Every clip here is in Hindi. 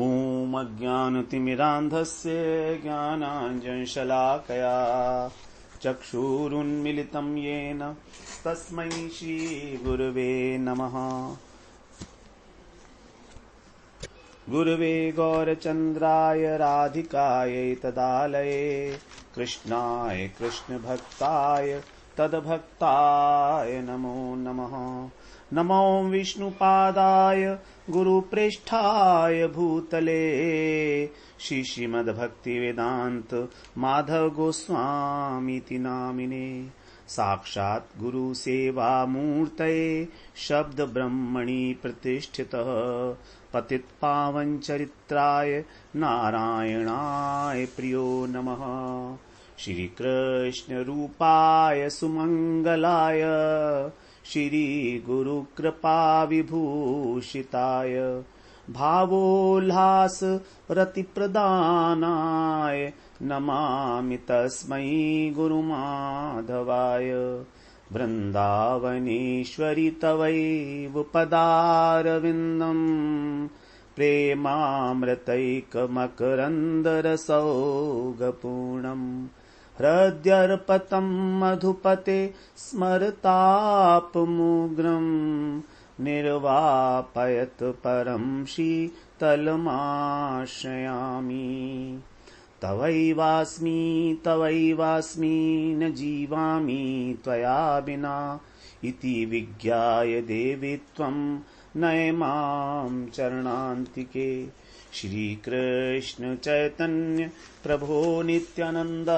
ॐ अज्ञानतिमिरान्धस्य ज्ञानाञ्जनशलाकया चक्षुरुन्मिलितं येन तस्मै श्रीगुरवे नमः। गुरवे गौरचन्द्राय राधिकायै तदालये कृष्णाय कृष्णभक्ताय तद्भक्ताय नमो नमः। नमो विष्णुपादाय गुरुप्रेष्ठाय भूतले श्रीमद्भक्तिवेदान्त माधव गोस्वामीति नामिने। साक्षात् गुरु सेवा मूर्तये शब्द ब्रह्मणि प्रतिष्ठितः पतित पावन चरित्राय नारायणाय प्रियो नमः। श्री कृष्ण रूपाय सुमंगलाय श्री गुरु कृपा विभूषिताय भावोल्लास रति प्रदानाय नमामि तस्मै गुरुमाधवाय। वृन्दावनेश्वरि तवैव पदारविन्दम् प्रेमामृतैकमकरन्दरसौगपूर्णम् हृद्यर्पतं मधुपते स्मरतापमुग्रम् निर्वापयत परं शीतलमाश्रयामि। तवैवास्मि न जीवामि त्वया विना इति विज्ञाय देवि त्वं नय मां चरणान्तिके। श्री कृष्ण चैतन्य प्रभो नित्यानंद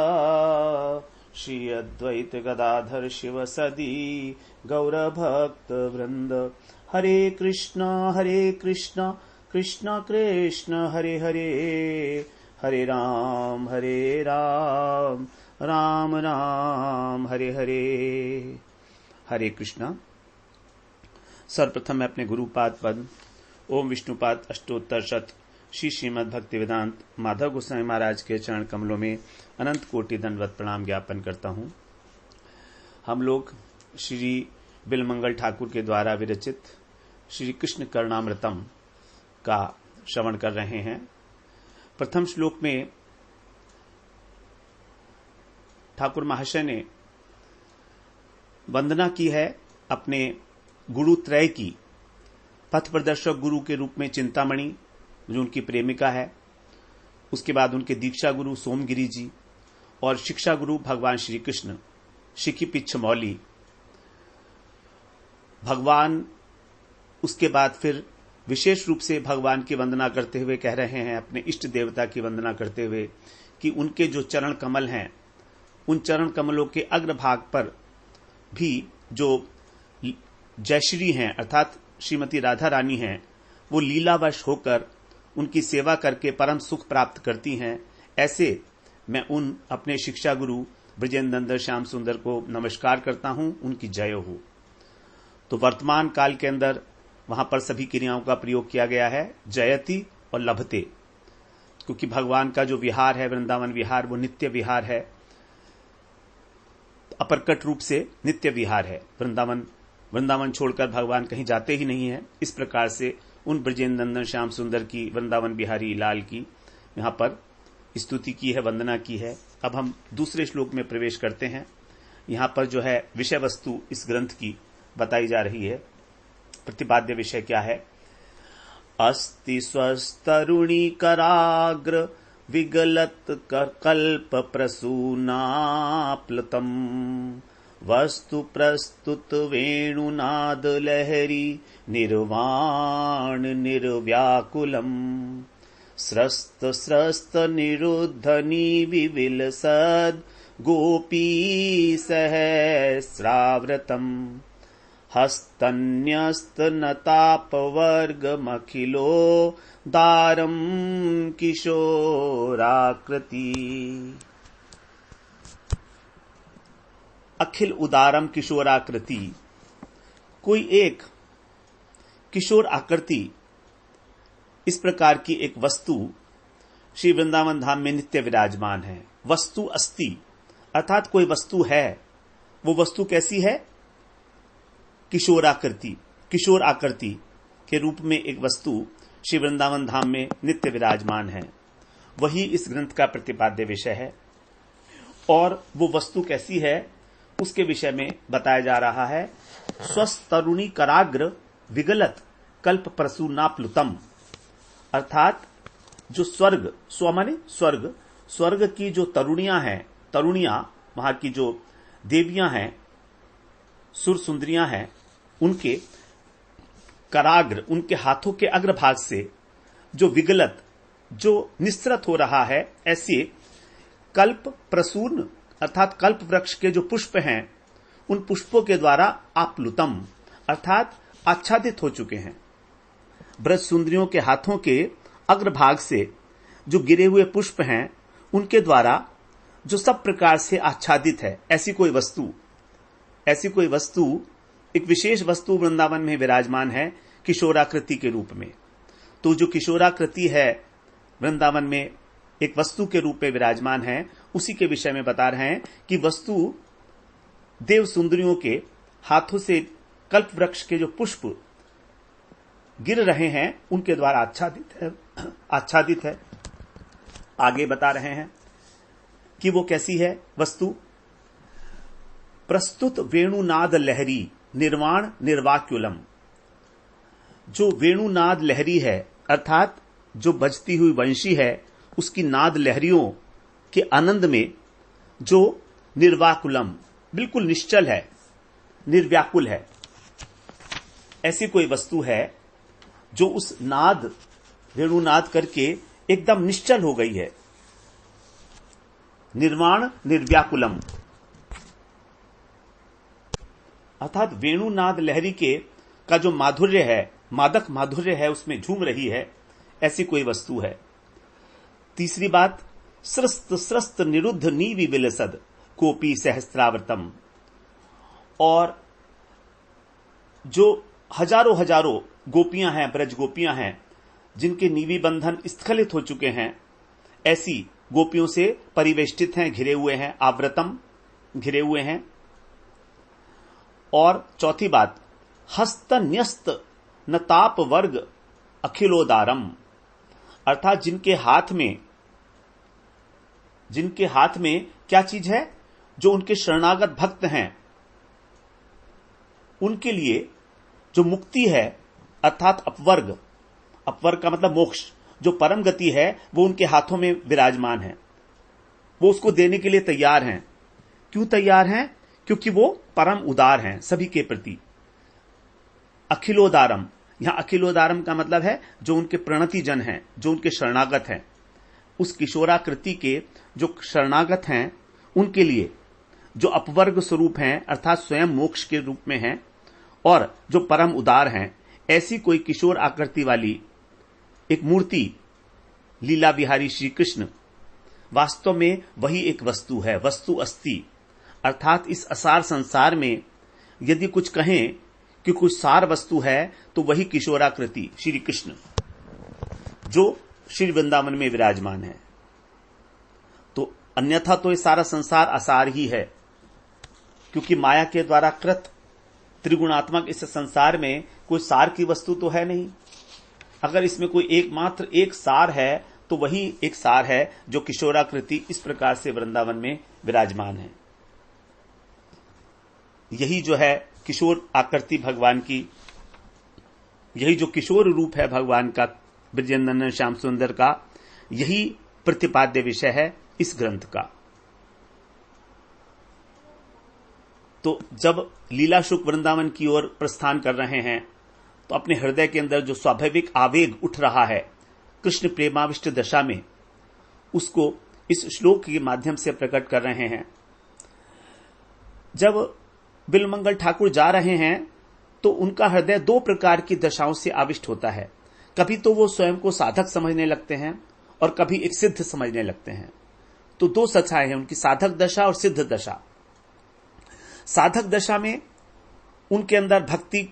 श्री अद्वैत गदाधर शिव सदी गौरभक्त वृंद। हरे कृष्ण कृष्ण कृष्ण हरे हरे हरे राम राम राम हरे हरे। हरे कृष्णा। सर्वप्रथम मैं अपने गुरुपाद पद ओम विष्णुपाद अष्टोत्तर शत श्री श्रीमद् भक्ति वेदांत माधव गोस्वामी महाराज के चरण कमलों में अनंत कोटि दंडवत प्रणाम ज्ञापन करता हूं। हम लोग श्री बिलमंगल ठाकुर के द्वारा विरचित श्री कृष्ण करुणामृतम का श्रवण कर रहे हैं। प्रथम श्लोक में ठाकुर महाशय ने वंदना की है अपने गुरु त्रय की। पथ प्रदर्शक गुरु के रूप में चिंतामणि जो उनकी प्रेमिका है, उसके बाद उनके दीक्षा गुरु सोमगिरी जी और शिक्षा गुरु भगवान श्री कृष्ण शिखी पिच्छ मौली भगवान। उसके बाद फिर विशेष रूप से भगवान की वंदना करते हुए कह रहे हैं, अपने इष्ट देवता की वंदना करते हुए कि उनके जो चरण कमल हैं उन चरण कमलों के अग्रभाग पर भी जो जयश्री हैं अर्थात श्रीमती राधा रानी हैं, वो लीलावश होकर उनकी सेवा करके परम सुख प्राप्त करती हैं। ऐसे मैं उन अपने शिक्षा गुरु ब्रजेंद्र नंदन श्याम सुंदर को नमस्कार करता हूं, उनकी जय हो। तो वर्तमान काल के अंदर वहां पर सभी क्रियाओं का प्रयोग किया गया है, जयति और लभते, क्योंकि भगवान का जो विहार है वृंदावन विहार वो नित्य विहार है, अपरकट रूप से नित्य विहार है। वृंदावन छोड़कर भगवान कहीं जाते ही नहीं है। इस प्रकार से उन ब्रजेंद्र नंदन श्याम सुंदर की वृंदावन बिहारी लाल की यहां पर स्तुति की है, वंदना की है। अब हम दूसरे श्लोक में प्रवेश करते हैं। यहां पर जो है विषय वस्तु इस ग्रंथ की बताई जा रही है। प्रतिपाद्य विषय क्या है? अस्ति स्वस्तरुणी कराग्र विगलत कल्प प्रसूनाप्लुतम वस्तु प्रस्तुत वेणुनाद लहरी निर्वाण निर्व्याकुलम स्रस्त स्रस्त निरुद्धनी विविलसद गोपी सहस्राव्रतम हस्तन्यस्त नतापवर्गमखिलो दारम किशोराकृति। अखिल उदारम किशोराकृति, कोई एक किशोर आकृति, इस प्रकार की एक वस्तु श्री वृंदावन धाम में नित्य विराजमान है। वस्तु अस्ति अर्थात कोई वस्तु है। वो वस्तु कैसी है? किशोर आकृति के रूप में एक वस्तु श्री वृंदावन धाम में नित्य विराजमान है, वही इस ग्रंथ का प्रतिपाद्य विषय है। और वो वस्तु कैसी है उसके विषय में बताया जा रहा है। स्वस्तरुणी कराग्र विगलत कल्प प्रसूनाप्लुतम, अर्थात जो स्वर्ग, स्व माने स्वर्ग, स्वर्ग की जो तरुणियां वहां की जो देवियां हैं, सुर सुंदरियां हैं, उनके कराग्र, उनके हाथों के अग्रभाग से जो विगलत, जो निस्सृत हो रहा है, ऐसे कल्प प्रसून अर्थात कल्प वृक्ष के जो पुष्प हैं, उन पुष्पों के द्वारा आप्लुतम अर्थात आच्छादित हो चुके हैं। ब्रज सुंदरियों के हाथों के अग्रभाग से जो गिरे हुए पुष्प हैं, उनके द्वारा जो सब प्रकार से आच्छादित है, ऐसी कोई वस्तु, एक विशेष वस्तु वृंदावन में विराजमान है किशोराकृति के रूप में। तो जो किशोराकृति है वृंदावन में एक वस्तु के रूप में विराजमान है, उसी के विषय में बता रहे हैं कि वस्तु देव सुंदरियों के हाथों से कल्प वृक्ष के जो पुष्प गिर रहे हैं, उनके द्वारा आच्छादित है। आगे बता रहे हैं कि वो कैसी है वस्तु। प्रस्तुत वेणुनाद लहरी निर्वाण निर्वाक्युलम, जो वेणुनाद लहरी है अर्थात जो बजती हुई वंशी है, उसकी नाद लहरियों के आनंद में जो निर्वाकुलम बिल्कुल निश्चल है, निर्व्याकुल है, ऐसी कोई वस्तु है जो उस नाद, वेणुनाद करके एकदम निश्चल हो गई है। निर्वाण निर्व्याकुलम अर्थात वेणुनाद लहरी के का जो माधुर्य है, मादक माधुर्य है, उसमें झूम रही है, ऐसी कोई वस्तु है। तीसरी बात, स्रस्त स्रस्त निरुद्ध नीवि विलसद कोपी सहस्त्रावर्तम, और जो हजारों हजारों गोपियां हैं, ब्रज गोपियां हैं, जिनके नीवी बंधन स्खलित हो चुके हैं, ऐसी गोपियों से परिवेष्टित हैं, घिरे हुए हैं, आवृतम घिरे हुए हैं। और चौथी बात, हस्त न्यस्त नताप वर्ग अखिलोदारम, अर्थात जिनके हाथ में क्या चीज है, जो उनके शरणागत भक्त हैं, उनके लिए जो मुक्ति है अर्थात अपवर्ग का मतलब मोक्ष, जो परम गति है, वो उनके हाथों में विराजमान है। वो उसको देने के लिए तैयार हैं। क्यों तैयार हैं? क्योंकि वो परम उदार हैं सभी के प्रति। अखिलोदारम, यहां अखिलोदारम का मतलब है जो उनके प्रणति जन हैं, जो उनके शरणागत हैं, उस किशोराकृति के जो शरणागत हैं, उनके लिए जो अपवर्ग स्वरूप हैं अर्थात स्वयं मोक्ष के रूप में हैं और जो परम उदार हैं, ऐसी कोई किशोर आकृति वाली एक मूर्ति लीला विहारी श्री कृष्ण वास्तव में वही एक वस्तु है, वस्तु अस्ति। अर्थात इस असार संसार में यदि कुछ कहें कि कुछ सार वस्तु है तो वही किशोराकृति श्री कृष्ण जो श्री वृंदावन में विराजमान है। तो अन्यथा तो ये सारा संसार असार ही है, क्योंकि माया के द्वारा कृत त्रिगुणात्मक इस संसार में कोई सार की वस्तु तो है नहीं। अगर इसमें कोई एकमात्र एक सार है तो वही एक सार है जो किशोराकृति इस प्रकार से वृंदावन में विराजमान है। यही जो है किशोर आकृति भगवान की, यही जो किशोर रूप है भगवान का, ब्रजेंद्र श्याम सुंदर का, यही प्रतिपाद्य विषय है इस ग्रंथ का। तो जब लीला शुक वृंदावन की ओर प्रस्थान कर रहे हैं तो अपने हृदय के अंदर जो स्वाभाविक आवेग उठ रहा है कृष्ण प्रेमाविष्ट दशा में, उसको इस श्लोक के माध्यम से प्रकट कर रहे हैं। जब बिलमंगल ठाकुर जा रहे हैं तो उनका हृदय दो प्रकार की दशाओं से आविष्ट होता है। कभी तो वो स्वयं को साधक समझने लगते हैं और कभी एक सिद्ध समझने लगते हैं। तो दो दशाएं हैं उनकी, साधक दशा और सिद्ध दशा। साधक दशा में उनके अंदर भक्ति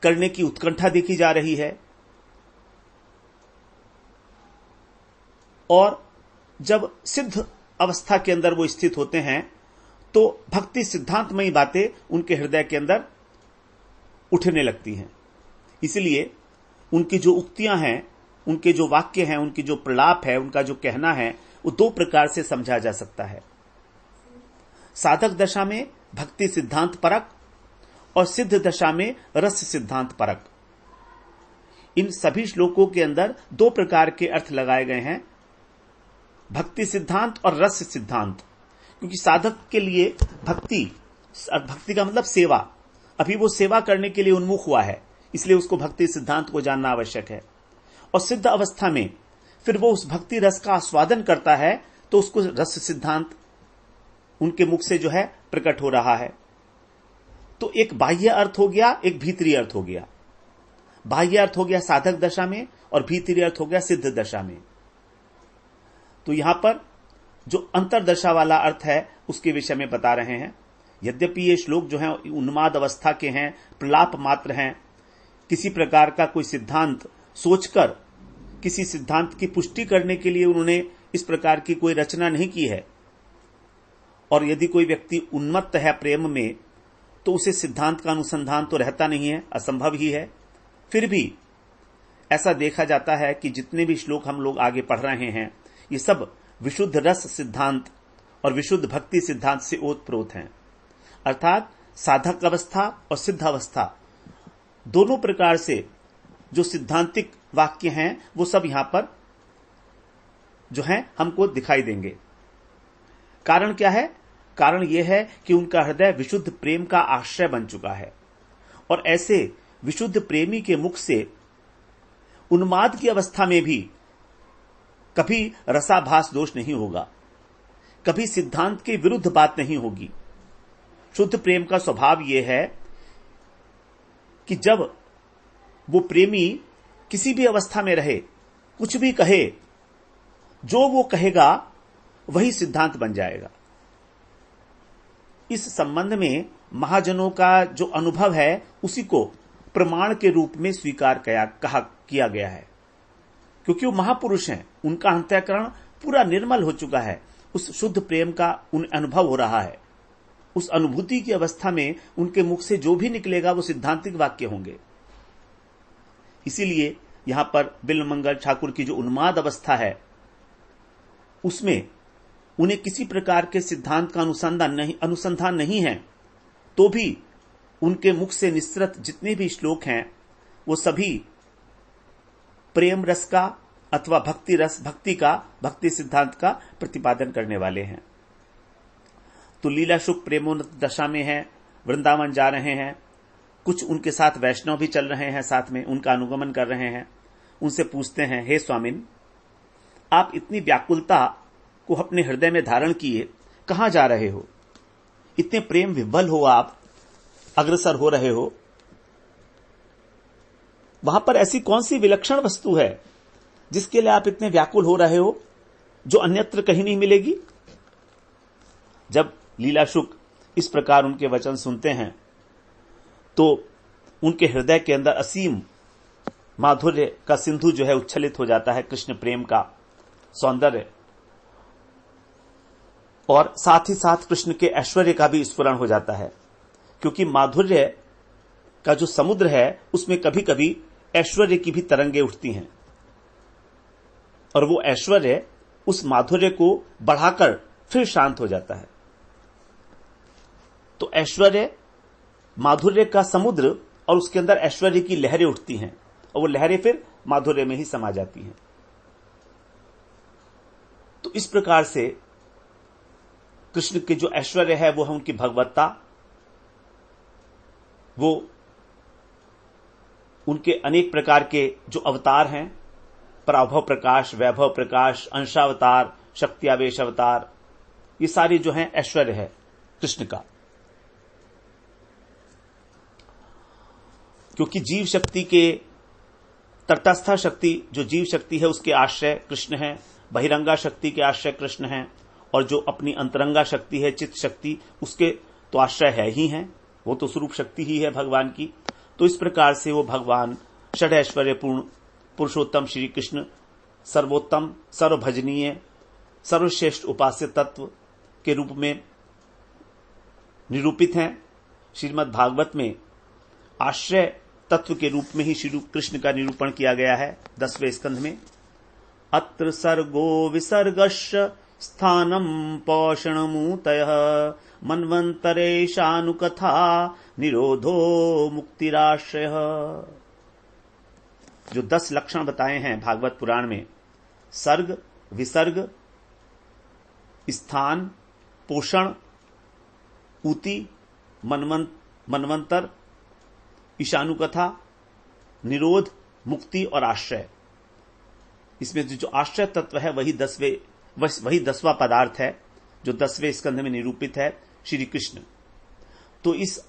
करने की उत्कंठा देखी जा रही है, और जब सिद्ध अवस्था के अंदर वो स्थित होते हैं तो भक्ति सिद्धांतमयी बातें उनके हृदय के अंदर उठने लगती हैं। इसलिए उनकी जो उक्तियां हैं उनके जो वाक्य हैं, उनकी जो प्रलाप है, उनका जो कहना है, वो दो प्रकार से समझा जा सकता है। साधक दशा में भक्ति सिद्धांत परक और सिद्ध दशा में रस सिद्धांत परक। इन सभी श्लोकों के अंदर दो प्रकार के अर्थ लगाए गए हैं, भक्ति सिद्धांत और रस सिद्धांत। क्योंकि साधक के लिए भक्ति का मतलब सेवा, अभी वो सेवा करने के लिए उन्मुख हुआ है, इसलिए उसको भक्ति सिद्धांत को जानना आवश्यक है। और सिद्ध अवस्था में फिर वो उस भक्ति रस का आस्वादन करता है, तो उसको रस सिद्धांत उनके मुख से जो है प्रकट हो रहा है। तो एक बाह्य अर्थ हो गया, एक भीतरी अर्थ हो गया। बाह्य अर्थ हो गया साधक दशा में और भीतरी अर्थ हो गया सिद्ध दशा में। तो यहां पर जो अंतरदशा वाला अर्थ है उसके विषय में बता रहे हैं। यद्यपि ये श्लोक जो है उन्माद अवस्था के हैं, प्रलाप मात्र हैं, किसी प्रकार का कोई सिद्धांत सोचकर किसी सिद्धांत की पुष्टि करने के लिए उन्होंने इस प्रकार की कोई रचना नहीं की है। और यदि कोई व्यक्ति उन्मत्त है प्रेम में, तो उसे सिद्धांत का अनुसंधान तो रहता नहीं है, असंभव ही है। फिर भी ऐसा देखा जाता है कि जितने भी श्लोक हम लोग आगे पढ़ रहे हैं, ये सब विशुद्ध रस सिद्धांत और विशुद्ध भक्ति सिद्धांत से ओतप्रोत हैं। अर्थात साधक अवस्था और सिद्ध अवस्था दोनों प्रकार से जो सिद्धांतिक वाक्य हैं वो सब यहां पर जो है हमको दिखाई देंगे। कारण क्या है? कारण यह है कि उनका हृदय विशुद्ध प्रेम का आश्रय बन चुका है, और ऐसे विशुद्ध प्रेमी के मुख से उन्माद की अवस्था में भी कभी रसाभास दोष नहीं होगा, कभी सिद्धांत के विरुद्ध बात नहीं होगी। शुद्ध प्रेम का स्वभाव यह है कि जब वो प्रेमी किसी भी अवस्था में रहे, कुछ भी कहे, जो वो कहेगा वही सिद्धांत बन जाएगा। इस संबंध में महाजनों का जो अनुभव है उसी को प्रमाण के रूप में स्वीकार किया गया है, क्योंकि वो महापुरुष हैं, उनका अंतःकरण पूरा निर्मल हो चुका है, उस शुद्ध प्रेम का उन्हें अनुभव हो रहा है। उस अनुभूति की अवस्था में उनके मुख से जो भी निकलेगा वो सिद्धांतिक वाक्य होंगे। इसीलिए यहां पर बिल्वमंगल ठाकुर की जो उन्माद अवस्था है उसमें उन्हें किसी प्रकार के सिद्धांत का अनुसंधान नहीं है, तो भी उनके मुख से निस्सृत जितने भी श्लोक हैं वो सभी प्रेम रस का अथवा भक्ति का भक्ति सिद्धांत का प्रतिपादन करने वाले हैं। तो लीला शुक प्रेमोन्नत दशा में है, वृंदावन जा रहे हैं, कुछ उनके साथ वैष्णव भी चल रहे हैं, साथ में उनका अनुगमन कर रहे हैं। उनसे पूछते हैं, हे स्वामिन, आप इतनी व्याकुलता को अपने हृदय में धारण किए कहां जा रहे हो? इतने प्रेम विह्वल हो, आप अग्रसर हो रहे हो, वहां पर ऐसी कौन सी विलक्षण वस्तु है जिसके लिए आप इतने व्याकुल हो रहे हो, जो अन्यत्र कहीं नहीं मिलेगी? जब लीला शुक इस प्रकार उनके वचन सुनते हैं तो उनके हृदय के अंदर असीम माधुर्य का सिंधु जो है उच्छलित हो जाता है, कृष्ण प्रेम का सौंदर्य, और साथ ही साथ कृष्ण के ऐश्वर्य का भी स्फुरण हो जाता है। क्योंकि माधुर्य का जो समुद्र है उसमें कभी कभी ऐश्वर्य की भी तरंगे उठती हैं, और वो ऐश्वर्य उस माधुर्य को बढ़ाकर फिर शांत हो जाता है। तो ऐश्वर्य माधुर्य का समुद्र, और उसके अंदर ऐश्वर्य की लहरें उठती हैं, और वो लहरें फिर माधुर्य में ही समा जाती हैं। तो इस प्रकार से कृष्ण के जो ऐश्वर्य है वो है उनकी भगवत्ता, वो उनके अनेक प्रकार के जो अवतार हैं, पराभव प्रकाश, वैभव प्रकाश, अंशावतार, शक्त्यावेश अवतार, ये सारी जो हैं ऐश्वर्य है कृष्ण का। क्योंकि जीव शक्ति के तटस्थ शक्ति जो जीव शक्ति है उसके आश्रय कृष्ण है, बहिरंगा शक्ति के आश्रय कृष्ण है, और जो अपनी अंतरंगा शक्ति है चित्त शक्ति उसके तो आश्रय है ही हैं, वो तो स्वरूप शक्ति ही है भगवान की। तो इस प्रकार से वो भगवान षड ऐश्वर्यपूर्ण पुरुषोत्तम श्री कृष्ण सर्वोत्तम, सर्वभजनीय, सर्वश्रेष्ठ उपास्य तत्व के रूप में निरूपित हैं। श्रीमद् भागवत में आश्रय तत्व के रूप में ही श्री कृष्ण का निरूपण किया गया है 10वें स्कंध में। अत्र सर्गो विसर्गश्च स्थानम पौषणमूतयः मन्वन्तरेशानुकथा निरोधो मुक्तिराश्रयः। जो 10 लक्षण बताए हैं भागवत पुराण में, सर्ग, विसर्ग, स्थान, पोषण, ऊति, मनवंतर, ईशानुकथा, निरोध, मुक्ति और आश्रय। इसमें जो आश्रय तत्व है वही 10वां पदार्थ है जो 10वें स्कंध में निरूपित है श्री कृष्ण। तो इस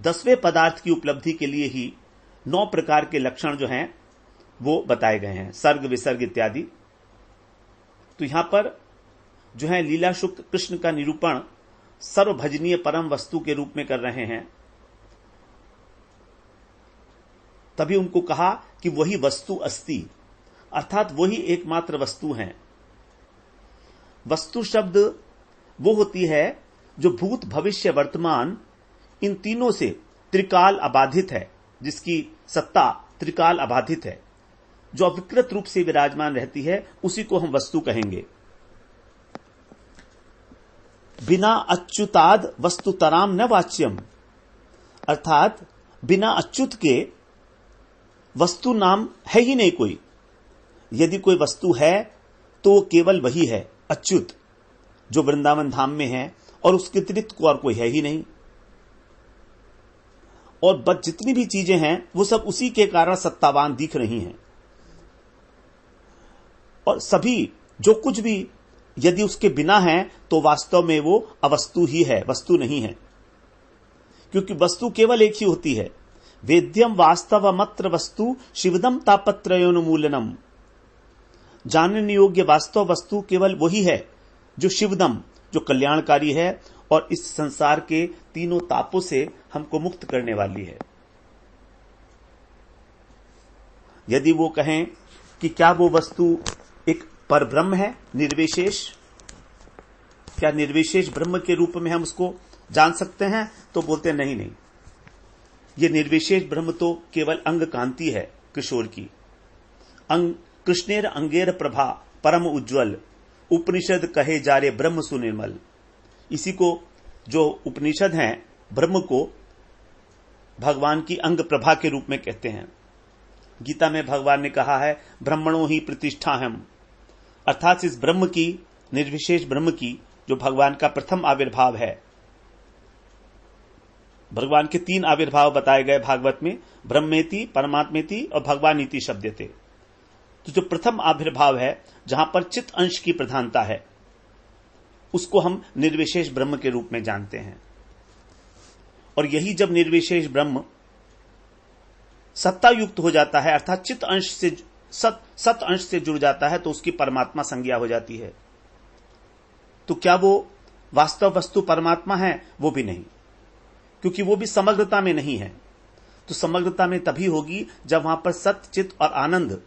10वें पदार्थ की उपलब्धि के लिए ही 9 प्रकार के लक्षण जो हैं वो बताए गए हैं, सर्ग, विसर्ग इत्यादि। तो यहां पर जो है लीला शुक्त कृष्ण का निरूपण सर्वभजनीय परम वस्तु के रूप में कर रहे हैं। तभी उनको कहा कि वही वस्तु अस्ति, अर्थात वही एकमात्र वस्तु है। वस्तु शब्द वो होती है जो भूत, भविष्य, वर्तमान इन तीनों से त्रिकाल अबाधित है, जिसकी सत्ता त्रिकाल अबाधित है, जो अविकृत रूप से विराजमान रहती है, उसी को हम वस्तु कहेंगे। बिना अच्युताद वस्तुतराम न वाच्यम, अर्थात बिना अच्युत के वस्तु नाम है ही नहीं कोई। यदि कोई वस्तु है तो वो केवल वही है, अच्युत, जो वृंदावन धाम में है, और उसके अतिरिक्त को और कोई है ही नहीं। और बस जितनी भी चीजें हैं वो सब उसी के कारण सत्तावान दिख रही हैं। और सभी जो कुछ भी यदि उसके बिना है तो वास्तव में वो अवस्तु ही है, वस्तु नहीं है। क्योंकि वस्तु केवल एक ही होती है। वेद्यम वास्तवमत्र वस्तु शिवदम तापत्रयोन्मूलनम। जानने योग्य वास्तव वस्तु केवल वही है जो शिवदम, जो कल्याणकारी है और इस संसार के तीनों तापों से हमको मुक्त करने वाली है। यदि वो कहें कि क्या वो वस्तु एक परब्रह्म है, निर्विशेष, क्या निर्विशेष ब्रह्म के रूप में हम उसको जान सकते हैं, तो बोलते नहीं नहीं, ये निर्विशेष ब्रह्म तो केवल अंग कांति है किशोर की। कृष्णेर अंगेर प्रभा परम उज्ज्वल, उपनिषद कहे जा रे ब्रह्म सुनिर्मल। इसी को जो उपनिषद हैं ब्रह्म को भगवान की अंग प्रभा के रूप में कहते हैं। गीता में भगवान ने कहा है ब्रह्मणो ही प्रतिष्ठा हम, अर्थात इस ब्रह्म की, निर्विशेष ब्रह्म की जो भगवान का प्रथम आविर्भाव है। भगवान के 3 आविर्भाव बताए गए भागवत में, ब्रह्मेति, परमात्मेति और भगवानीति शब्दते। तो जो प्रथम आविर्भाव है जहां पर चित अंश की प्रधानता है, उसको हम निर्विशेष ब्रह्म के रूप में जानते हैं। और यही जब निर्विशेष ब्रह्म सत्ता युक्त हो जाता है, अर्थात चित अंश से सत अंश से जुड़ जाता है, तो उसकी परमात्मा संज्ञा हो जाती है। तो क्या वो वास्तव वस्तु परमात्मा है? वो भी नहीं, क्योंकि वो भी समग्रता में नहीं है। तो समग्रता में तभी होगी जब वहां पर सत, चित और आनंद,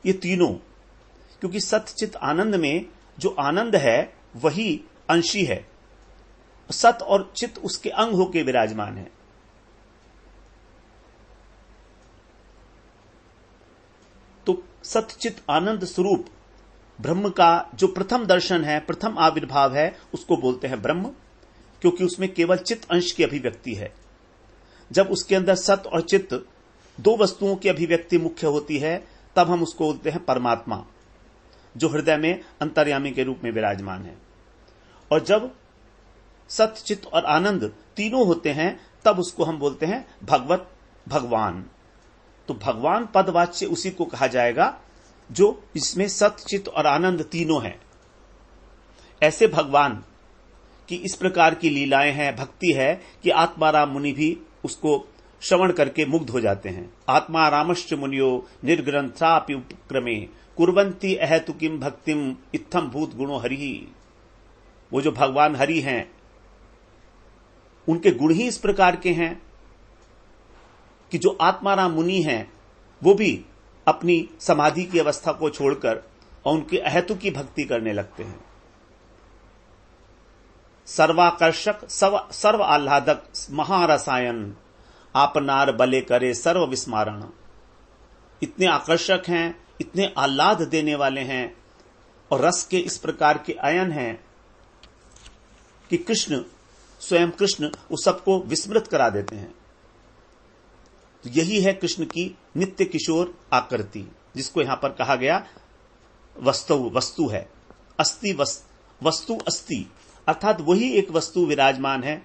ये तीनों, क्योंकि सत, चित, आनंद में जो आनंद है वही अंशी है, सत और चित उसके अंग होके विराजमान है। तो सत, चित, आनंद स्वरूप ब्रह्म का जो प्रथम दर्शन है, प्रथम आविर्भाव है, उसको बोलते हैं ब्रह्म, क्योंकि उसमें केवल चित अंश की अभिव्यक्ति है। जब उसके अंदर सत और चित 2 वस्तुओं की अभिव्यक्ति मुख्य होती है, तब हम उसको बोलते हैं परमात्मा, जो हृदय में अंतर्यामी के रूप में विराजमान है। और जब सत, चित और आनंद तीनों होते हैं, तब उसको हम बोलते हैं भगवत, भगवान। तो भगवान पदवाच्य उसी को कहा जाएगा जो इसमें सत, चित और आनंद तीनों हैं। ऐसे भगवान की इस प्रकार की लीलाएं हैं, भक्ति है कि आत्माराम मुनि भी उसको श्रवण करके मुग्ध हो जाते हैं। आत्मा रामश्च मुनियो निर्ग्रंथापि उपक्रमे कुर्वन्ति अहेतु किम भक्तिम इत्थम भूत गुणो हरि। वो जो भगवान हरि हैं, उनके गुण ही इस प्रकार के हैं कि जो आत्माराम मुनि हैं वो भी अपनी समाधि की अवस्था को छोड़कर और उनके अहेतु की भक्ति करने लगते हैं। सर्वाकर्षक, सर्व आह्लादक, महारसायन, आपनार बले करे सर्व विस्मारण। इतने आकर्षक हैं, इतने आह्लाद देने वाले हैं और रस के इस प्रकार के अयन हैं कि कृष्ण, स्वयं कृष्ण उस सबको विस्मृत करा देते हैं। तो यही है कृष्ण की नित्य किशोर आकृति, जिसको यहां पर कहा गया वस्तु है। अस्ति वस्तु अस्ति, अर्थात वही एक वस्तु विराजमान है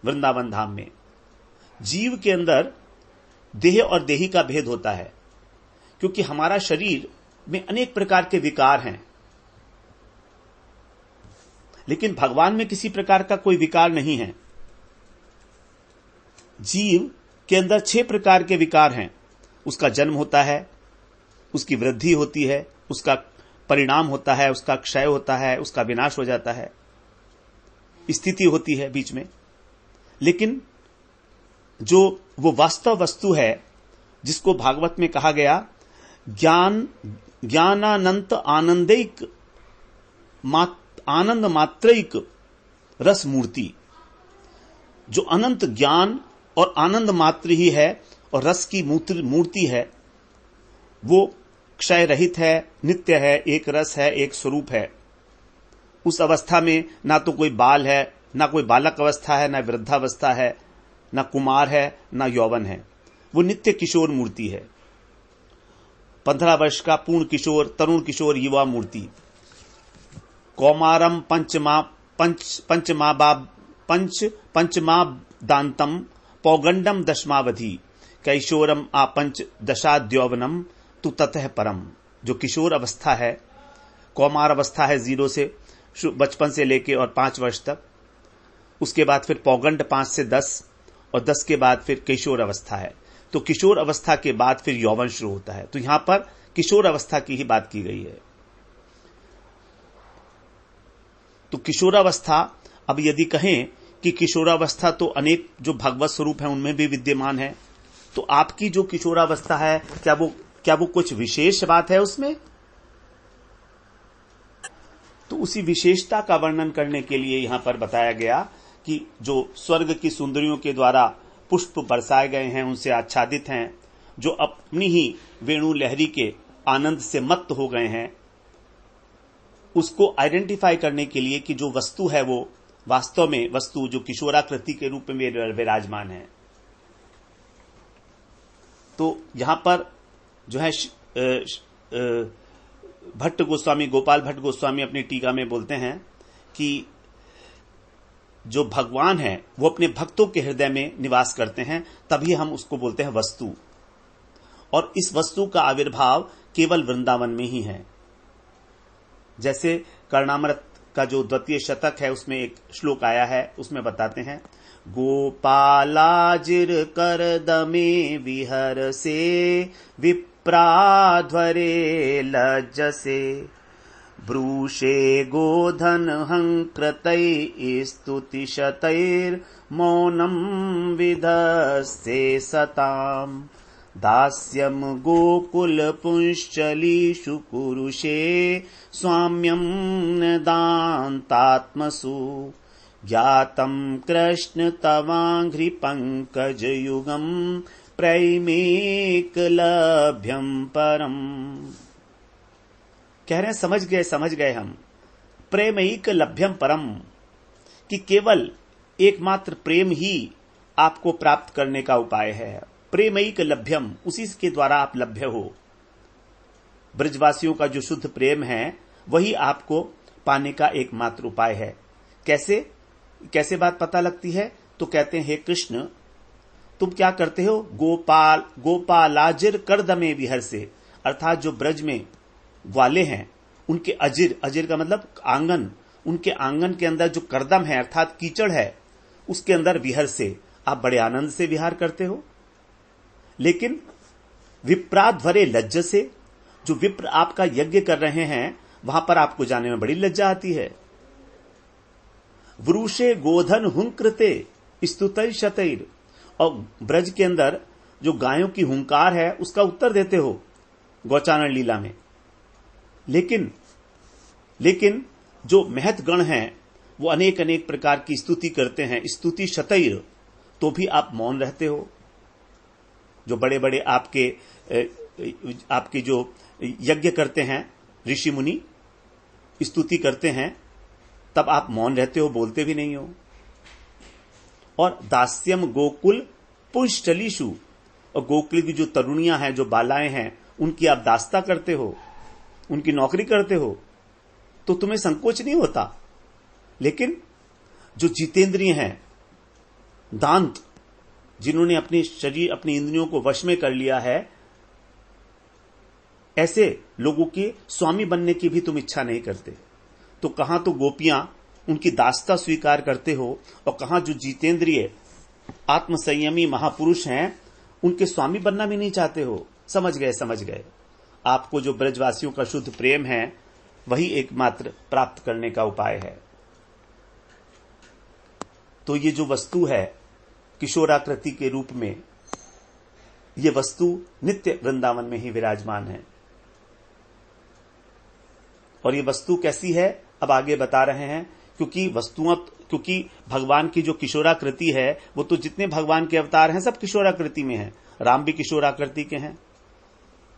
वृंदावन धाम में। जीव के अंदर देह और देही का भेद होता है, क्योंकि हमारा शरीर में अनेक प्रकार के विकार हैं, लेकिन भगवान में किसी प्रकार का कोई विकार नहीं है। जीव के अंदर 6 प्रकार के विकार हैं। उसका जन्म होता है, उसकी वृद्धि होती है, उसका परिणाम होता है, उसका क्षय होता है, उसका विनाश हो जाता है, स्थिति होती है बीच में। लेकिन जो वो वास्तव वस्तु है, जिसको भागवत में कहा गया ज्ञानानंत आनंदिक आनंद मात्रिक रस मूर्ति, जो अनंत ज्ञान और आनंद मात्र ही है और रस की मूर्ति है, वो क्षय रहित है, नित्य है, एक रस है, एक स्वरूप है। उस अवस्था में ना तो कोई बाल है, ना कोई बालक अवस्था है, ना वृद्धावस्था है, ना कुमार है, ना यौवन है। वो नित्य किशोर मूर्ति है। 15 वर्ष का पूर्ण किशोर, तरुण किशोर, युवा मूर्ति। कौमारम पंचमा दांतम पौगंडम दशमावधि कैशोरम आपंच दशाद्यौवनम तु ततः परम। जो किशोर अवस्था है, कौमार अवस्था है 0 से बचपन से लेके और 5 वर्ष तक, उसके बाद फिर पौगंड 5 से 10 और 10 के बाद फिर किशोर अवस्था है। तो किशोर अवस्था के बाद फिर यौवन शुरू होता है। तो यहां पर किशोर अवस्था की ही बात की गई है। तो किशोरावस्था, अब यदि कहें कि किशोरावस्था तो अनेक जो भगवत स्वरूप है उनमें भी विद्यमान है, तो आपकी जो किशोरावस्था है, क्या वो कुछ विशेष बात है उसमें? तो उसी विशेषता का वर्णन करने के लिए यहां पर बताया गया कि जो स्वर्ग की सुंदरियों के द्वारा पुष्प बरसाए गए हैं, उनसे आच्छादित हैं, जो अपनी ही वेणु लहरी के आनंद से मत्त हो गए हैं, उसको आइडेंटिफाई करने के लिए कि जो वस्तु है वो वास्तव में वस्तु जो किशोराकृति के रूप में विराजमान है। तो यहां पर जो है भट्ट गोस्वामी, गोपाल भट्ट गोस्वामी अपनी टीका में बोलते हैं कि जो भगवान है वो अपने भक्तों के हृदय में निवास करते हैं, तभी हम उसको बोलते हैं वस्तु। और इस वस्तु का आविर्भाव केवल वृंदावन में ही है। जैसे कर्णामृत का जो 2य शतक है, उसमें एक श्लोक आया है, उसमें बताते हैं, गोपालाजिर करदमे विहर से विप्राध्वरे लज्जसे ब्रूषे गोधन हंकृतै स्तुतिशतैर् मौनम विधस्ते सताम दास्यम गोकुल पुंश्चलीषु कुरुषे स्वाम्यम दान्तात्मसु ज्ञातम कृष्ण तवांघ्रि पंकज युगम प्रैमेक लभ्यम परम। कह रहे हैं समझ गए हम, प्रेमैक लभ्यम परम, कि केवल एकमात्र प्रेम ही आपको प्राप्त करने का उपाय है। प्रेमैक लभ्यम, उसी के द्वारा आप लभ्य हो। ब्रजवासियों का जो शुद्ध प्रेम है वही आपको पाने का एकमात्र उपाय है। कैसे बात पता लगती है? तो कहते हैं, हे कृष्ण, तुम क्या करते हो? गोपालाजिर करदमे विहर से, अर्थात जो ब्रज में ग्वाले हैं उनके अजिर का मतलब आंगन, उनके आंगन के अंदर जो करदम है अर्थात कीचड़ है, उसके अंदर विहर से आप बड़े आनंद से विहार करते हो। लेकिन विप्राध्वरे लज्ज से, जो विप्र आपका यज्ञ कर रहे हैं वहां पर आपको जाने में बड़ी लज्जा आती है। वृषे गोधन हुंकृते स्तुतै शतैर, और ब्रज के अंदर जो गायों की हुंकार है उसका उत्तर देते हो गौचारण लीला में। लेकिन जो महत गण हैं वो अनेक प्रकार की स्तुति करते हैं, स्तुति शतैर, तो भी आप मौन रहते हो। जो बड़े बड़े आपके जो यज्ञ करते हैं, ऋषि मुनि स्तुति करते हैं, तब आप मौन रहते हो, बोलते भी नहीं हो। और दास्यम गोकुल पुंशलिशु, और गोकुल की जो तरुणियां हैं, जो बालाएं हैं, उनकी आप दास्ता करते हो, उनकी नौकरी करते हो, तो तुम्हें संकोच नहीं होता। लेकिन जो जितेंद्रिय हैं, दांत, जिन्होंने अपने शरीर, अपनी इंद्रियों को वश में कर लिया है, ऐसे लोगों के स्वामी बनने की भी तुम इच्छा नहीं करते। तो कहां तो गोपियां उनकी दास्ता स्वीकार करते हो, और कहां जो जितेंद्रिय आत्मसंयमी महापुरुष हैं, उनके स्वामी बनना भी नहीं चाहते हो। समझ गए। आपको जो ब्रजवासियों का शुद्ध प्रेम है, वही एकमात्र प्राप्त करने का उपाय है। तो ये जो वस्तु है किशोराकृति के रूप में, ये वस्तु नित्य वृंदावन में ही विराजमान है। और ये वस्तु कैसी है, अब आगे बता रहे हैं। क्योंकि भगवान की जो किशोराकृति है, वो तो जितने भगवान के अवतार हैं, सब किशोराकृति में हैं। राम भी किशोराकृति के हैं।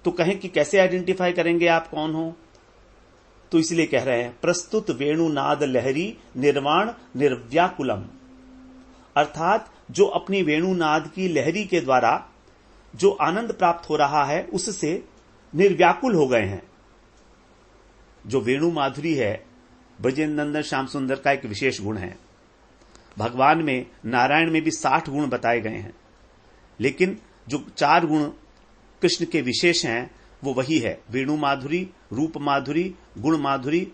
तो कहें कि कैसे आइडेंटिफाई करेंगे आप कौन हो, तो इसलिए कह रहे हैं, प्रस्तुत वेणुनाद लहरी निर्वाण निर्व्याकुलम, अर्थात जो अपनी वेणुनाद की लहरी के द्वारा जो आनंद प्राप्त हो रहा है, उससे निर्व्याकुल हो गए हैं। जो वेणु माधुरी है, ब्रजेंद्र नंदन श्याम सुंदर का एक विशेष गुण है। भगवान में, नारायण में भी 60 गुण बताए गए हैं, लेकिन जो 4 गुण कृष्ण के विशेष हैं, वो वही है, वेणु माधुरी, रूप माधुरी, गुण माधुरी,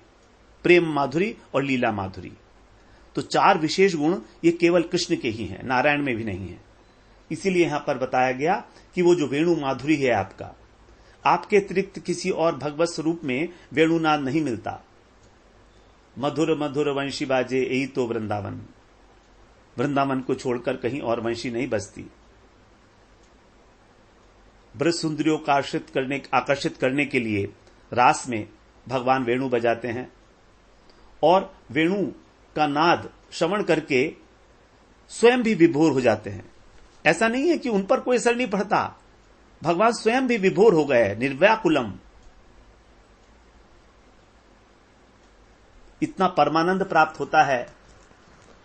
प्रेम माधुरी और लीला माधुरी। तो 4 विशेष गुण ये केवल कृष्ण के ही हैं, नारायण में भी नहीं है। इसीलिए यहां पर बताया गया कि वो जो वेणु माधुरी है आपका, आपके अतिरिक्त किसी और भगवत स्वरूप में वेणुनाद नहीं मिलता। मधुर मधुर वंशी बाजे यही तो वृंदावन, वृंदावन को छोड़कर कहीं और वंशी नहीं बजती। ब्रज सुंदरियों को आकर्षित करने के लिए रास में भगवान वेणु बजाते हैं, और वेणु का नाद श्रवण करके स्वयं भी विभोर हो जाते हैं। ऐसा नहीं है कि उन पर कोई असर नहीं पड़ता, भगवान स्वयं भी विभोर हो गए, निर्व्याकुलम। इतना परमानंद प्राप्त होता है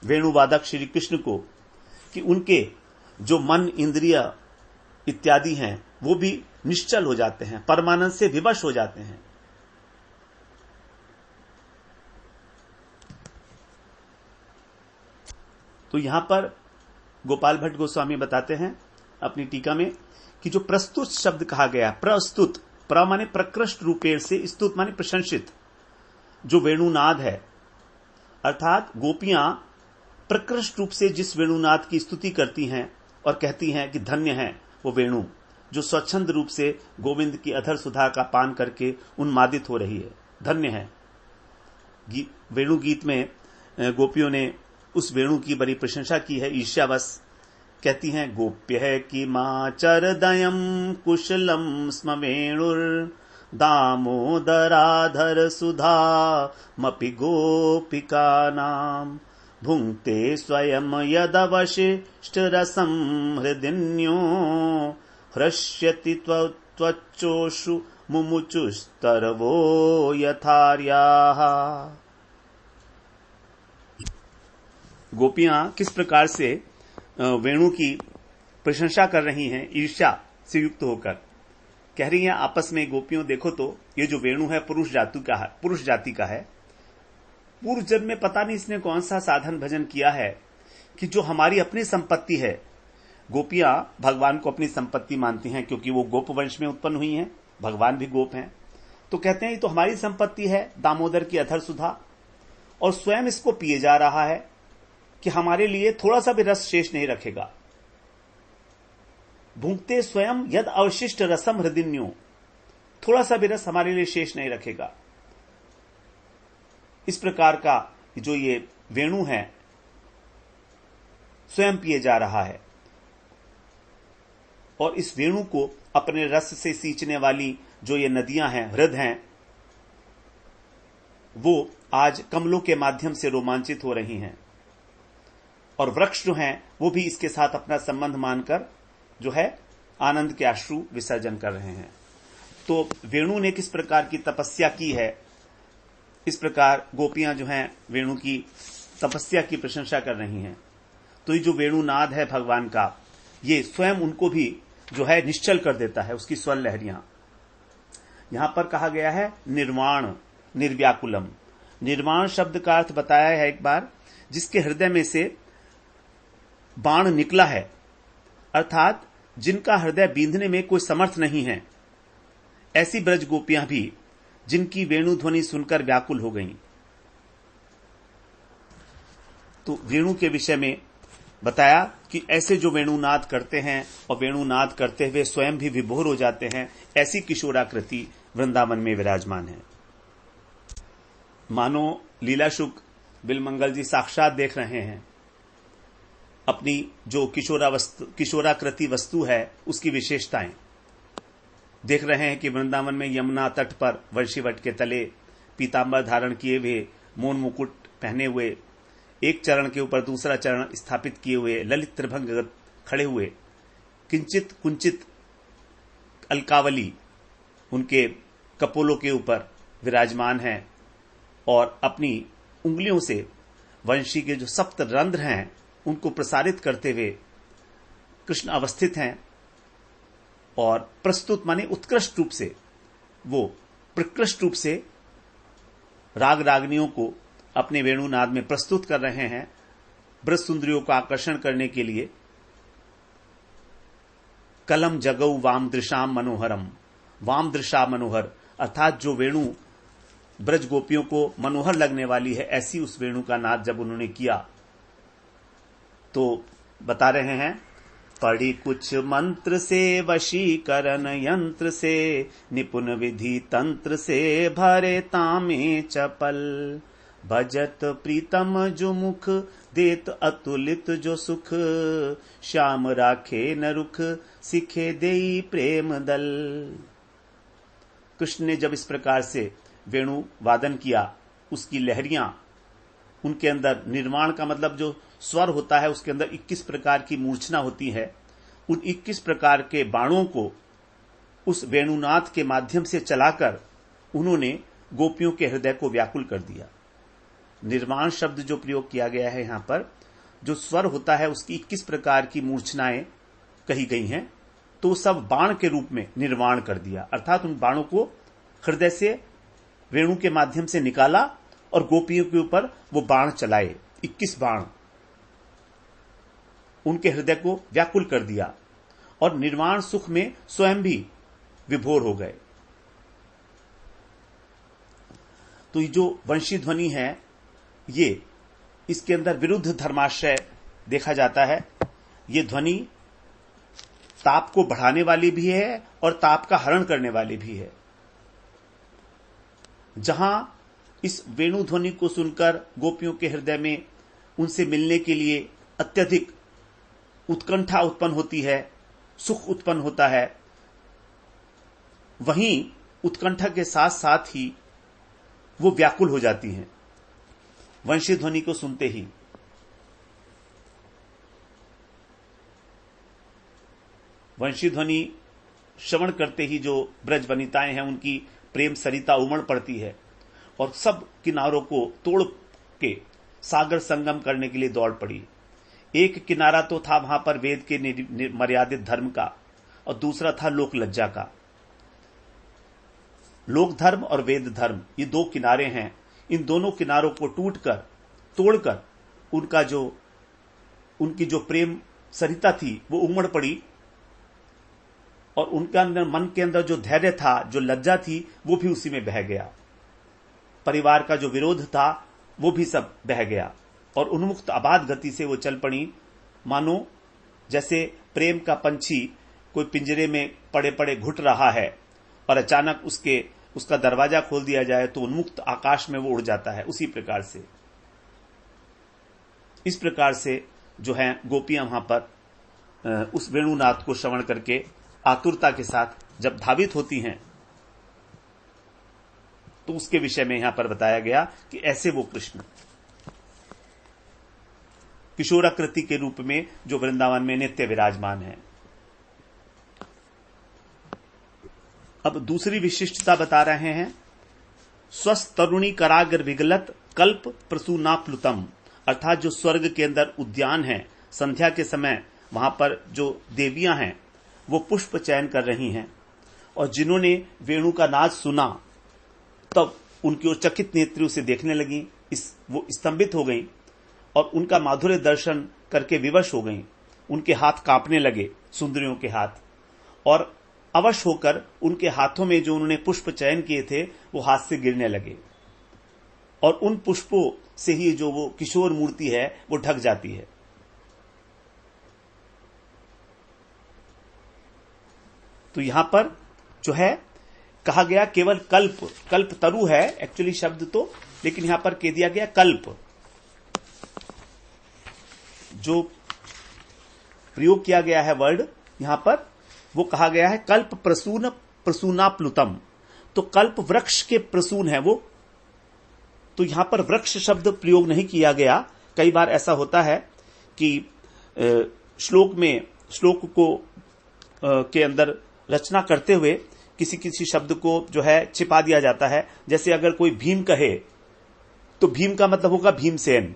वेणुवादक श्री कृष्ण को कि उनके जो मन, इंद्रिय इत्यादि हैं, वो भी निश्चल हो जाते हैं, परमानंद से विवश हो जाते हैं। तो यहां पर गोपाल भट्ट गोस्वामी बताते हैं अपनी टीका में कि जो प्रस्तुत शब्द कहा गया, प्रस्तुत, प्र माने प्रकृष्ट रूपेण से, स्तुत माने प्रशंसित, जो वेणुनाद है, अर्थात गोपियां प्रकृष्ट रूप से जिस वेणुनाद की स्तुति करती हैं और कहती हैं कि धन्य है वो वेणु, जो स्वच्छंद रूप से गोविंद की अधर सुधा का पान करके उन्मादित हो रही है, धन्य है। वेणु गीत में गोपियों ने उस वेणु की बड़ी प्रशंसा की है, ईर्ष्यावश कहती हैं, गोप्य है कि माचरदयम कुशलम स्म वेणुर दामोदराधर सुधा मपि गोपिका नाम भुंक्ते स्वयं यदवशिष्ट रसम हृदिन्यो हृष्यति त्वच्चोषु मुमुचुस्तरवो यथार्याः। गोपियां किस प्रकार से वेणु की प्रशंसा कर रही हैं, ईर्ष्या से युक्त होकर कह रही हैं आपस में, गोपियों देखो तो ये जो वेणु है पुरुष जाति का है। पूर्व जन्म में पता नहीं इसने कौन सा साधन भजन किया है कि जो हमारी अपनी संपत्ति है। गोपियां भगवान को अपनी संपत्ति मानती हैं क्योंकि वो गोप वंश में उत्पन्न हुई हैं, भगवान भी गोप हैं। तो कहते हैं ये तो हमारी संपत्ति है, दामोदर की अधर सुधा, और स्वयं इसको पिए जा रहा है कि हमारे लिए थोड़ा सा भी रस शेष नहीं रखेगा। भूंगते स्वयं यद अवशिष्ट रसम हृदिन्यो, थोड़ा सा भी रस हमारे लिए शेष नहीं रखेगा। इस प्रकार का जो ये वेणु है स्वयं पिए जा रहा है, और इस वेणु को अपने रस से सींचने वाली जो ये नदियां हैं, हृद हैं, वो आज कमलों के माध्यम से रोमांचित हो रही हैं, और वृक्ष जो हैं वो भी इसके साथ अपना संबंध मानकर जो है आनंद के अश्रु विसर्जन कर रहे हैं। तो वेणु ने किस प्रकार की तपस्या की है, इस प्रकार गोपियां जो हैं वेणु की तपस्या की प्रशंसा कर रही हैं। तो ये जो वेणुनाद है भगवान का, ये स्वयं उनको भी जो है निश्चल कर देता है, उसकी स्वर लहरियां। यहां पर कहा गया है निर्वाण निर्व्याकुलम। निर्वाण शब्द का अर्थ बताया है एक बार, जिसके हृदय में से बाण निकला है, अर्थात जिनका हृदय बींधने में कोई समर्थ नहीं है, ऐसी ब्रज गोपियां भी जिनकी वेणु ध्वनि सुनकर व्याकुल हो गईं। तो वेणु के विषय में बताया कि ऐसे जो वेणुनाद करते हैं और वेणुनाद करते हुए स्वयं भी विभोर हो जाते हैं, ऐसी किशोराकृति वृंदावन में विराजमान है। मानो लीला शुक बिलमंगल जी साक्षात देख रहे हैं अपनी जो किशोराकृति वस्तु है उसकी विशेषताएं देख रहे हैं कि वृंदावन में यमुना तट पर वंशीवट के तले पीतांबर धारण किए हुए, मौन मुकुट पहने हुए, एक चरण के ऊपर दूसरा चरण स्थापित किए हुए, ललित त्रिभंग खड़े हुए, किंचित कुंचित अलकावली उनके कपोलों के ऊपर विराजमान है और अपनी उंगलियों से वंशी के जो सप्त रंध्र हैं उनको प्रसारित करते हुए कृष्ण अवस्थित हैं और प्रस्तुत माने उत्कृष्ट रूप से, वो प्रकृष्ट रूप से राग रागनियों को अपने वेणुनाद में प्रस्तुत कर रहे हैं ब्रज सुंदरियों को आकर्षण करने के लिए। कलम जगऊ वाम दृशाम मनोहरम, वाम दृशा मनोहर, अर्थात जो वेणु ब्रज गोपियों को मनोहर लगने वाली है, ऐसी उस वेणु का नाद जब उन्होंने किया तो बता रहे हैं, पढ़ी कुछ मंत्र से वशीकरण यंत्र से, निपुण विधि तंत्र से भरे तामे चपल, भजत प्रीतम जो मुख देत अतुलित जो सुख, श्याम राखे न रुख सिखे देई प्रेम दल। कृष्ण ने जब इस प्रकार से वेणु वादन किया, उसकी लहरियां, उनके अंदर निर्वाण का मतलब जो स्वर होता है उसके अंदर 21 प्रकार की मूर्छना होती है, उन 21 प्रकार के बाणों को उस वेणुनाथ के माध्यम से चलाकर उन्होंने गोपियों के हृदय को व्याकुल कर दिया। निर्वाण शब्द जो प्रयोग किया गया है यहां पर, जो स्वर होता है उसकी 21 प्रकार की मूर्छनाएं कही गई हैं, तो सब बाण के रूप में निर्वाण कर दिया, अर्थात उन बाणों को हृदय से वेणु के माध्यम से निकाला और गोपियों के ऊपर वो बाण चलाए। 21 बाण उनके हृदय को व्याकुल कर दिया और निर्वाण सुख में स्वयं भी विभोर हो गए। तो ये जो वंशी ध्वनि है, ये इसके अंदर विरुद्ध धर्माशय देखा जाता है। ये ध्वनि ताप को बढ़ाने वाली भी है और ताप का हरण करने वाली भी है। जहां इस वेणु ध्वनि को सुनकर गोपियों के हृदय में उनसे मिलने के लिए अत्यधिक उत्कंठा उत्पन्न होती है, सुख उत्पन्न होता है, वहीं उत्कंठा के साथ साथ ही वो व्याकुल हो जाती हैं वंशी ध्वनि को सुनते ही। वंशी ध्वनि श्रवण करते ही जो ब्रज वनिताएं हैं उनकी प्रेम सरिता उमड़ पड़ती है और सब किनारों को तोड़ के सागर संगम करने के लिए दौड़ पड़ी। एक किनारा तो था वहां पर वेद के मर्यादित धर्म का और दूसरा था लोक लज्जा का। लोक धर्म और वेद धर्म, ये दो किनारे हैं। इन दोनों किनारों को टूटकर तोड़कर उनकी जो प्रेम सरिता थी वो उमड़ पड़ी और उनके अंदर, मन के अंदर जो धैर्य था, जो लज्जा थी, वो भी उसी में बह गया। परिवार का जो विरोध था वो भी सब बह गया और उन्मुक्त अबाध गति से वो चल पड़ी। मानो जैसे प्रेम का पंछी कोई पिंजरे में पड़े पड़े घुट रहा है और अचानक उसका दरवाजा खोल दिया जाए तो उन्मुक्त आकाश में वो उड़ जाता है, उसी प्रकार से। इस प्रकार से जो है गोपियां वहां पर उस वेणुनाथ को श्रवण करके आतुरता के साथ जब धावित होती हैं, तो उसके विषय में यहां पर बताया गया कि ऐसे वो कृष्ण किशोराकृति के रूप में जो वृंदावन में नित्य विराजमान है। अब दूसरी विशिष्टता बता रहे हैं, स्वस्थ तरुणी कराग्र विगलत कल्प प्रसूनाप्लुतम, अर्थात जो स्वर्ग के अंदर उद्यान है, संध्या के समय वहां पर जो देवियां हैं वो पुष्प चयन कर रही हैं, और जिन्होंने वेणु का नाद सुना तब उनकी ओर चकित नेत्री उसे देखने लगी, वो स्तंभित हो गई और उनका माधुर्य दर्शन करके विवश हो गई। उनके हाथ कांपने लगे, सुंदरियों के हाथ, और अवश होकर उनके हाथों में जो उन्होंने पुष्प चयन किए थे वो हाथ से गिरने लगे, और उन पुष्पों से ही जो वो किशोर मूर्ति है वो ढक जाती है। तो यहां पर जो है कहा गया केवल कल्प, कल्प तरु है एक्चुअली शब्द तो, लेकिन यहां पर कह दिया गया कल्प। जो प्रयोग किया गया है वर्ड यहां पर, वो कहा गया है कल्प प्रसून प्रसूनाप्लुतम। तो कल्प वृक्ष के प्रसून है वो, तो यहां पर वृक्ष शब्द प्रयोग नहीं किया गया। कई बार ऐसा होता है कि श्लोक को के अंदर रचना करते हुए किसी किसी शब्द को जो है छिपा दिया जाता है। जैसे अगर कोई भीम कहे तो भीम का मतलब होगा भीमसेन,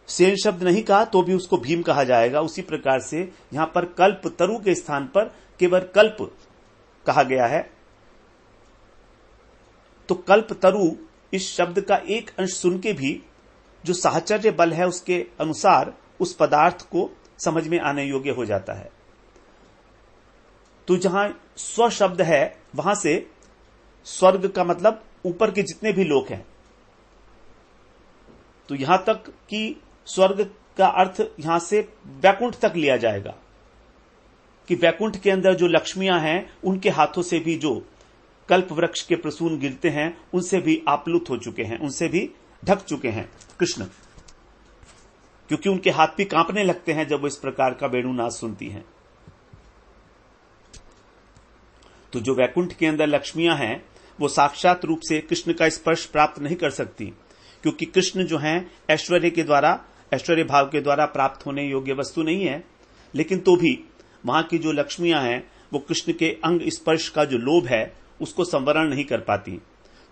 सेन शब्द नहीं कहा तो भी उसको भीम कहा जाएगा। उसी प्रकार से यहां पर कल्प तरु के स्थान पर केवल कल्प कहा गया है। तो कल्प तरु इस शब्द का एक अंश सुन के भी जो साहचर्य बल है उसके अनुसार उस पदार्थ को समझ में आने योग्य हो जाता है। तो जहां स्व शब्द है वहां से स्वर्ग का मतलब ऊपर के जितने भी लोक हैं, तो यहां तक कि स्वर्ग का अर्थ यहां से वैकुंठ तक लिया जाएगा कि वैकुंठ के अंदर जो लक्ष्मियां हैं उनके हाथों से भी जो कल्प वृक्ष के प्रसून गिरते हैं उनसे भी आप्लुत हो चुके हैं, उनसे भी ढक चुके हैं कृष्ण, क्योंकि उनके हाथ भी कांपने लगते हैं जब वो इस प्रकार का वेणुनाद सुनती हैं। तो जो वैकुंठ के अंदर लक्ष्मियां हैं वो साक्षात रूप से कृष्ण का स्पर्श प्राप्त नहीं कर सकती, क्योंकि कृष्ण जो हैं ऐश्वर्य के द्वारा, ऐश्वर्य भाव के द्वारा प्राप्त होने योग्य वस्तु नहीं है। लेकिन तो भी वहां की जो लक्ष्मियां हैं वो कृष्ण के अंग स्पर्श का जो लोभ है उसको संवरण नहीं कर पाती।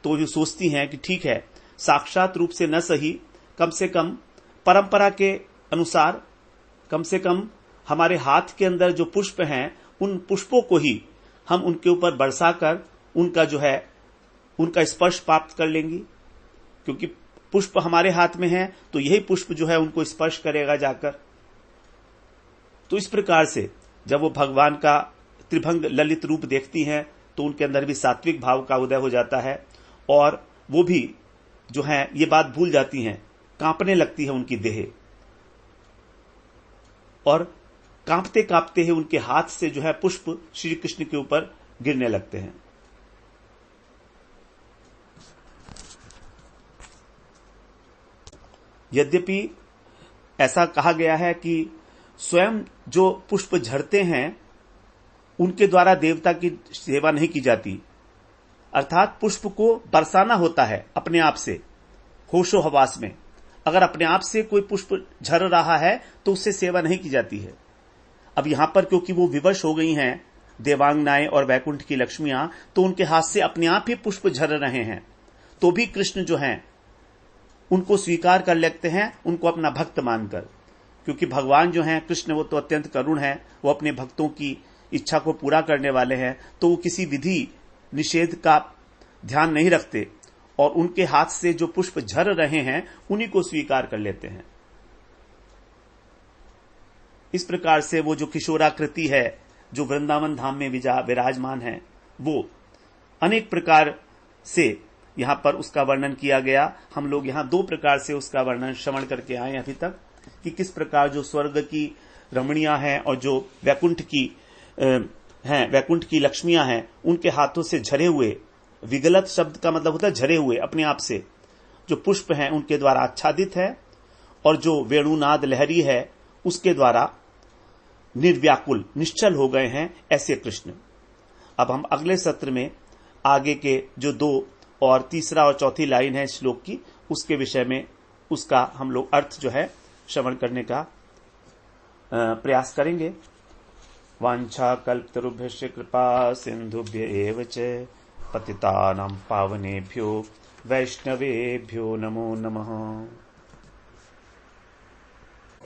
तो जो सोचती हैं कि ठीक है, साक्षात रूप से न सही, कम से कम परंपरा के अनुसार, कम से कम हमारे हाथ के अंदर जो पुष्प हैं उन पुष्पों को ही हम उनके ऊपर बरसाकर उनका जो है उनका स्पर्श प्राप्त कर लेंगी, क्योंकि पुष्प हमारे हाथ में है तो यही पुष्प जो है उनको स्पर्श करेगा जाकर। तो इस प्रकार से जब वो भगवान का त्रिभंग ललित रूप देखती हैं तो उनके अंदर भी सात्विक भाव का उदय हो जाता है, और वो भी जो है ये बात भूल जाती हैं, कांपने लगती है उनकी देह, और कांपते कांपते ही उनके हाथ से जो है पुष्प श्री कृष्ण के ऊपर गिरने लगते हैं। यद्यपि ऐसा कहा गया है कि स्वयं जो पुष्प झड़ते हैं उनके द्वारा देवता की सेवा नहीं की जाती, अर्थात पुष्प को बरसाना होता है अपने आप से, होशो हवास में। अगर अपने आप से कोई पुष्प झड़ रहा है तो उससे सेवा नहीं की जाती है। अब यहां पर क्योंकि वो विवश हो गई हैं देवांगनाएं और वैकुंठ की लक्ष्मियां, तो उनके हाथ से अपने आप ही पुष्प झड़ रहे हैं, तो भी कृष्ण जो हैं उनको स्वीकार कर लेते हैं, उनको अपना भक्त मानकर, क्योंकि भगवान जो हैं कृष्ण वो तो अत्यंत करुण है, वो अपने भक्तों की इच्छा को पूरा करने वाले हैं। तो वो किसी विधि निषेध का ध्यान नहीं रखते और उनके हाथ से जो पुष्प झर रहे हैं उन्हीं को स्वीकार कर लेते हैं। इस प्रकार से वो जो किशोराकृति है जो वृंदावन धाम में विराजमान है, वो अनेक प्रकार से यहां पर उसका वर्णन किया गया। हम लोग यहां दो प्रकार से उसका वर्णन श्रवण करके आए अभी तक, कि किस प्रकार जो स्वर्ग की रमणियां हैं और जो वैकुंठ की लक्ष्मियां हैं, उनके हाथों से झरे हुए, विगलत शब्द का मतलब होता है झरे हुए, अपने आप से जो पुष्प हैं उनके द्वारा आच्छादित है, और जो वेणुनाद लहरी है उसके द्वारा निर्व्याकुल निश्चल हो गए हैं, ऐसे कृष्ण। अब हम अगले सत्र में आगे के जो 2 और तीसरा और चौथी लाइन है श्लोक की, उसके विषय में उसका हम लोग अर्थ जो है श्रवण करने का प्रयास करेंगे। वाञ्छाकल्पतरुभ्यश्च कृपा सिन्धुभ्य एव च पतितानां पावनेभ्यो वैष्णवेभ्यो नमो नमः।